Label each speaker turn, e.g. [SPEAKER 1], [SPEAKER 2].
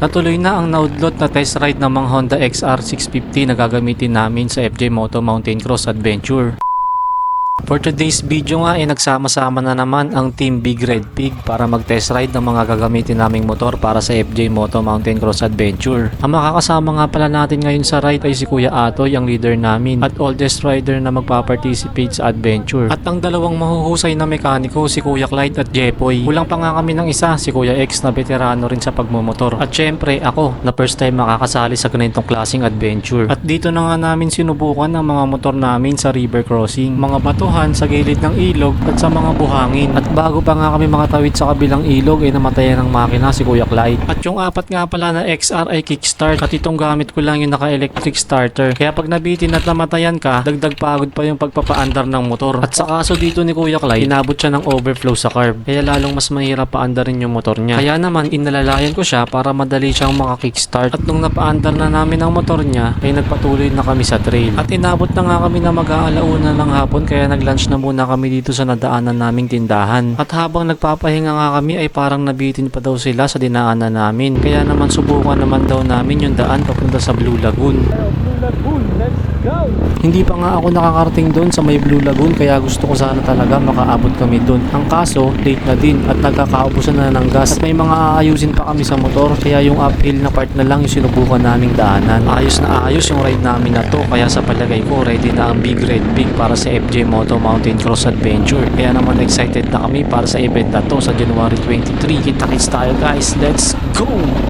[SPEAKER 1] Natuloy na ang naudlot na test ride ng mga Honda XR650 na gagamitin namin sa FJ Moto Mountain Cross Adventure. For today's video nga ay nagsama-sama na naman ang Team Big Red Pig para mag-test ride ng mga gagamitin naming motor para sa FJ Moto Mountain Cross Adventure. Ang makakasama nga pala natin ngayon sa ride ay si Kuya Atoy, ang leader namin at oldest rider na magpa-participate sa adventure. At ang dalawang mahuhusay na mekaniko, si Kuya Clyde at Jepoy. Kulang pa nga kami ng isa, si Kuya X na veterano rin sa pagmumotor. At syempre ako na first time makakasali sa ganitong klaseng adventure. At dito na nga namin sinubukan ang mga motor namin sa river crossing, mga batuhan sa gilid ng ilog at sa mga buhangin. At bago pa nga kami makatawid sa kabilang ilog ay namatayan ng makina si Kuya Clyde. At yung apat nga pala na XR ay kickstart at itong gamit ko lang yung naka-electric starter. Kaya pag nabitin at namatayan ka, dagdag pagod pa yung pagpapaandar ng motor. At sa kaso dito ni Kuya Clyde, inabot siya ng overflow sa carb. Kaya lalong mas mahirap paandarin yung motor niya. Kaya naman inalalayan ko siya para madali siyang maka-kickstart. At nung napaandar na namin ang motor niya, ay nagpatuloy na kami sa trail. At inabot na nga kami na mag-aalauna ng hapon kaya nag-lunch na muna kami dito sa nadaanan naming tindahan. At habang nagpapahinga nga kami ay parang nabitin pa daw sila sa dinaanan namin. Kaya naman subukan naman daw namin yung daan papunta sa Blue Lagoon.
[SPEAKER 2] Blue Lagoon, let's go!
[SPEAKER 1] Hindi pa nga ako nakakarating doon sa may Blue Lagoon kaya gusto ko sana talaga makaabot kami doon. Ang kaso, late na din at nagkakaubusan na ng gas. At may mga aayusin pa kami sa motor kaya yung uphill na part na lang yung sinubukan naming daanan. Ayos na ayos yung ride namin na to kaya sa palagay ko ready na ang Big Red Pig para sa FJ Moto Mountain Cross Adventure. Kaya naman excited na kami para sa event na to sa January 23. Kita-kits tayo guys, let's go!